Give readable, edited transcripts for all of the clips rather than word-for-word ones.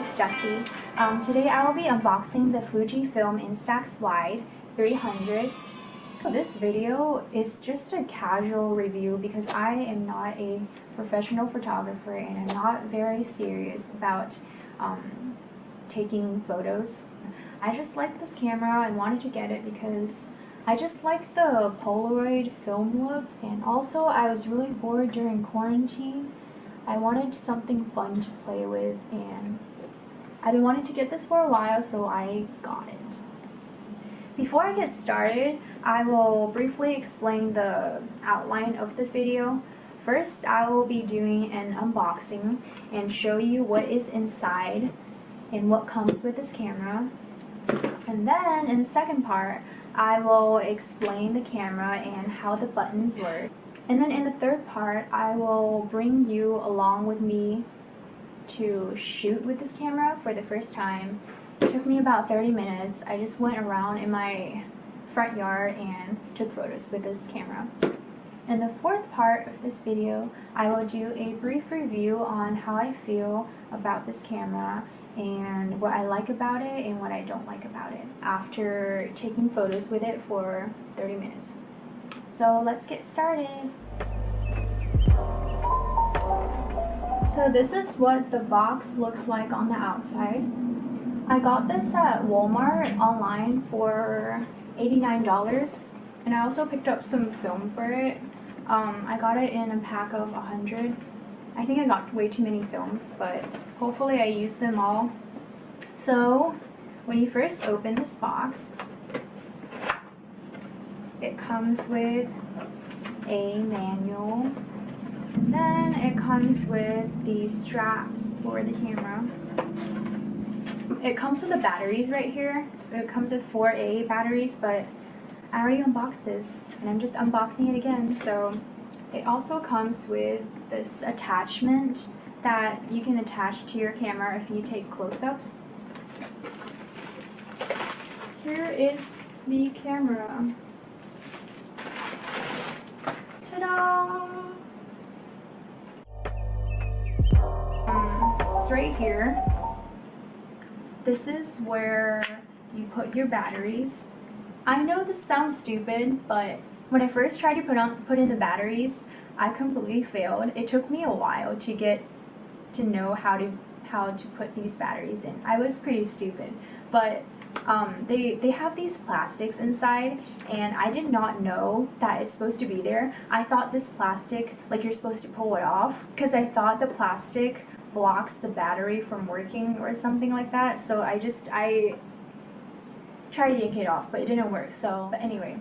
it's Jessie. Today I will be unboxing the Fujifilm Instax Wide 300. This video is just a casual review because I am not a professional photographer and I'm not very serious about taking photos. I just like this camera and wanted to get it because I just like the Polaroid film look, and also I was really bored during quarantine. I wanted something fun to play with, and I've been wanting to get this for a while, so I got it. Before I get started, I will briefly explain the outline of this video. First, I will be doing an unboxing and show you what is inside and what comes with this camera. And then, in the second part, I will explain the camera and how the buttons work. And then in the third part, I will bring you along with me to shoot with this camera for the first time. It took me about 30 minutes. I just went around in my front yard and took photos with this camera. In the fourth part of this video, I will do a brief review on how I feel about this camera and what I like about it and what I don't like about it after taking photos with it for 30 minutes. So let's get started. So this is what the box looks like on the outside. I got this at Walmart online for $89, and I also picked up some film for it. I got it in a pack of 100. I think I got way too many films, but hopefully I used them all. So when you first open this box, it comes with a manual, and then it comes with these straps for the camera. It comes with the batteries right here. It comes with 4A batteries, but I already unboxed this and I'm just unboxing it again. So it also comes with this attachment that you can attach to your camera if you take close-ups. Here is the camera. Ta-da! It's right here. This is where you put your batteries. I know this sounds stupid, but when I first tried to put in the batteries, I completely failed. It took me a while to get to know how to put these batteries in. I was pretty stupid, but they have these plastics inside, and I did not know that it's supposed to be there. I thought this plastic, like you're supposed to pull it off, because I thought the plastic blocks the battery from working or something like that. So I tried to yank it off, but it didn't work. So, but anyway.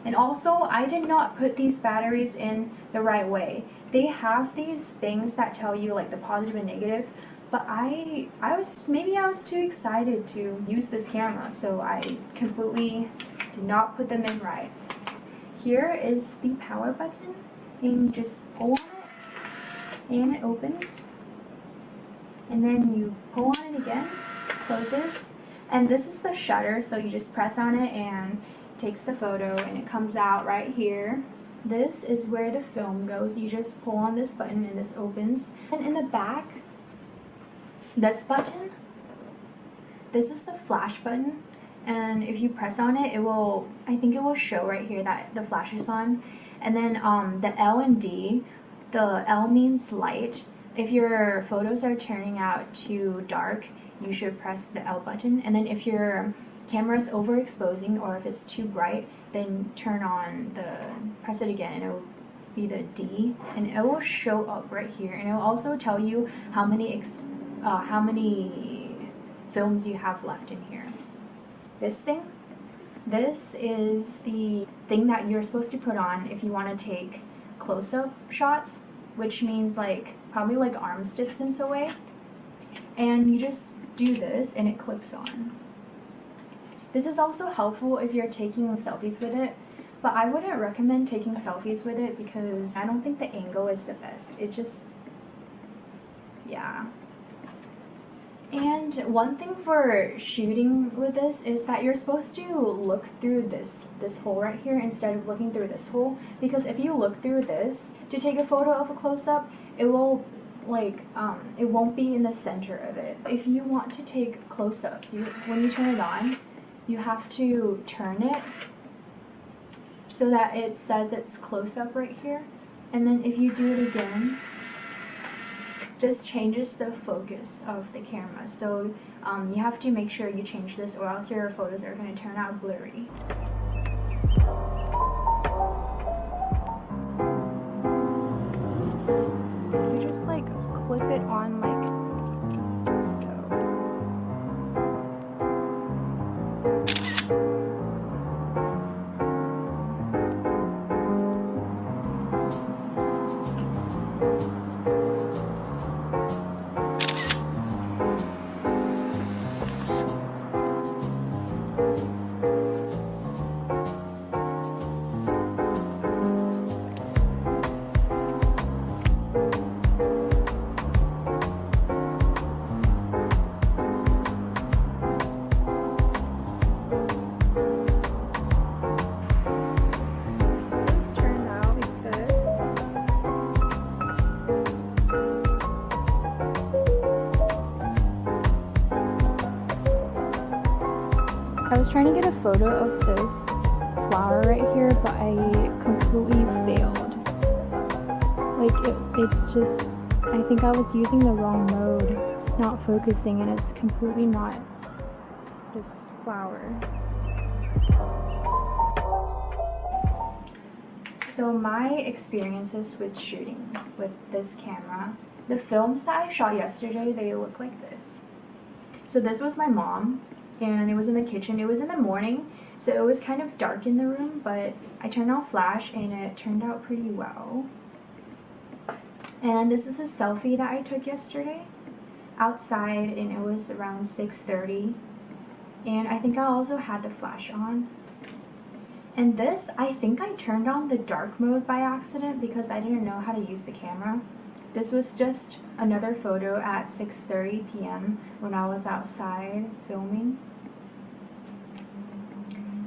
And also, I did not put these batteries in the right way. They have these things that tell you like the positive and negative, but maybe I was too excited to use this camera, so I completely did not put them in right. Here is the power button, and you just pull on it, and it opens. And then you pull on it again, closes, and this is the shutter, so you just press on it and it takes the photo, and it comes out right here. This is where the film goes. You just pull on this button and this opens. And in the back, this button, this is the flash button, and if you press on it, I think it will show right here that the flash is on. And then the L and D, the L means light. If your photos are turning out too dark, you should press the L button. And then if your camera is overexposing or if it's too bright, then press it again, and it will be the D, and it will show up right here. And it will also tell you how many films you have left in here. This is the thing that you're supposed to put on if you want to take close-up shots, which means probably like arm's distance away, and you just do this and it clips on. This is also helpful if you're taking selfies with it, but I wouldn't recommend taking selfies with it because I don't think the angle is the best. It just, yeah. And one thing for shooting with this is that you're supposed to look through this hole right here instead of looking through this hole, because if you look through this to take a photo of a close-up, it will like it won't be in the center of it. If you want to take close-ups, when you turn it on, you have to turn it so that it says it's close-up right here. And then if you do it again, this changes the focus of the camera. So you have to make sure you change this, or else your photos are going to turn out blurry. You just like clip it on like so. I was trying to get a photo of this flower right here, but I completely failed. Like it just, I think I was using the wrong mode. It's not focusing and it's completely not this flower. So my experiences with shooting with this camera, the films that I shot yesterday, they look like this. So this was my mom, and it was in the kitchen. It was in the morning, so it was kind of dark in the room, but I turned on flash and it turned out pretty well. And this is a selfie that I took yesterday outside, and it was around 6:30, and I think I also had the flash on. And this, I think I turned on the dark mode by accident because I didn't know how to use the camera. This was just another photo at 6:30 p.m. when I was outside filming.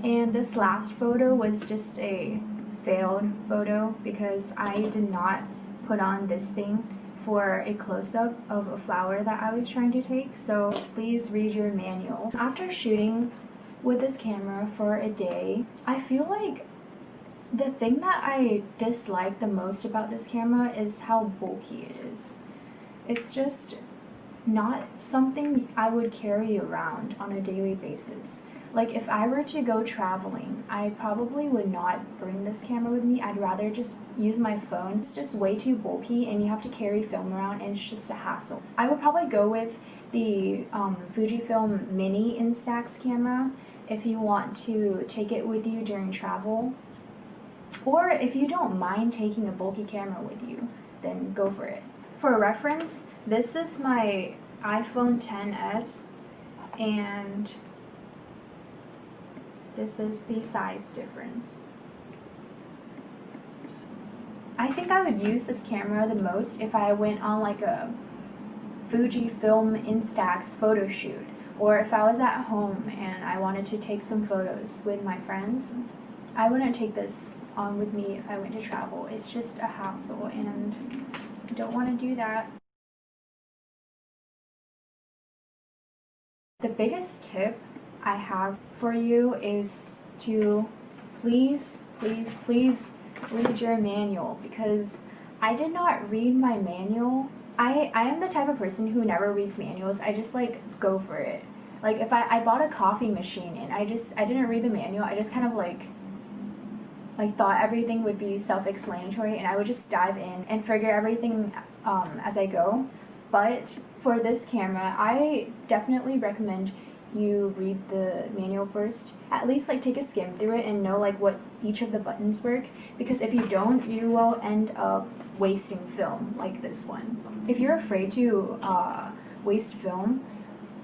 And this last photo was just a failed photo because I did not put on this thing for a close-up of a flower that I was trying to take, so please read your manual. After shooting with this camera for a day, I feel like the thing that I dislike the most about this camera is how bulky it is. It's just not something I would carry around on a daily basis. Like if I were to go traveling, I probably would not bring this camera with me. I'd rather just use my phone. It's just way too bulky and you have to carry film around and it's just a hassle. I would probably go with the Fujifilm Mini Instax camera if you want to take it with you during travel. Or if you don't mind taking a bulky camera with you, then go for it. For reference, this is my iPhone XS and this is the size difference. I think I would use this camera the most if I went on like a Fujifilm Instax photo shoot, or if I was at home and I wanted to take some photos with my friends. I wouldn't take this on with me if I went to travel. It's just a hassle and I don't want to do that. The biggest tip I have for you is to please read your manual, because I did not read my manual. I am the type of person who never reads manuals. I just like go for it. Like if I bought a coffee machine and I didn't read the manual, I just kind of like thought everything would be self-explanatory and I would just dive in and figure everything as I go. But for this camera, I definitely recommend you read the manual first. At least like take a skim through it and know like what each of the buttons work, because if you don't, you will end up wasting film like this one. If you're afraid to waste film,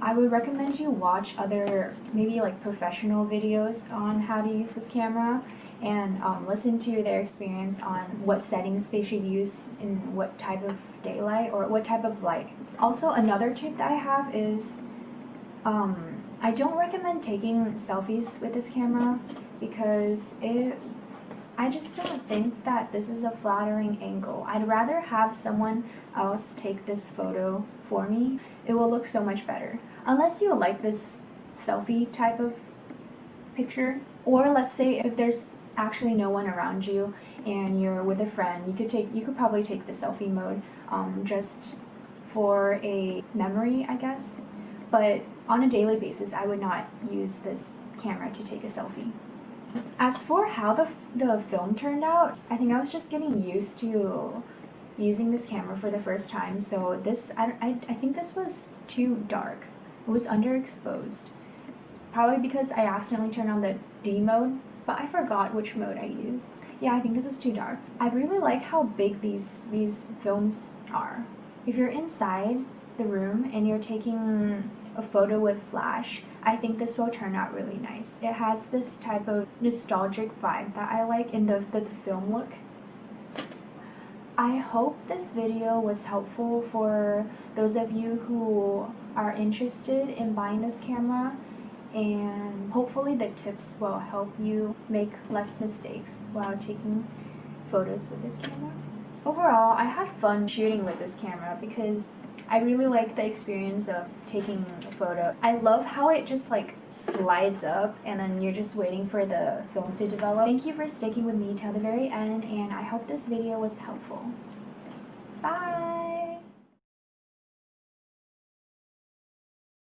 I would recommend you watch other maybe like professional videos on how to use this camera and listen to their experience on what settings they should use in what type of daylight or what type of light. Also, another tip that I have is I don't recommend taking selfies with this camera because it I just don't think that this is a flattering angle. I'd rather have someone else take this photo for me. It will look so much better. Unless you like this selfie type of picture. Or let's say if there's actually no one around you and you're with a friend, you could probably take the selfie mode just for a memory, I guess. But on a daily basis, I would not use this camera to take a selfie. As for how the film turned out, I think I was just getting used to using this camera for the first time. So this, I think this was too dark. It was underexposed. Probably because I accidentally turned on the D mode, but I forgot which mode I used. Yeah, I think this was too dark. I really like how big these films are. If you're inside the room and you're taking a photo with flash, I think this will turn out really nice. It has this type of nostalgic vibe that I like in the film look. I hope this video was helpful for those of you who are interested in buying this camera, and hopefully the tips will help you make less mistakes while taking photos with this camera. Overall, I had fun shooting with this camera because I really like the experience of taking a photo. I love how it just like slides up and then you're just waiting for the film to develop. Thank you for sticking with me till the very end, and I hope this video was helpful. Bye!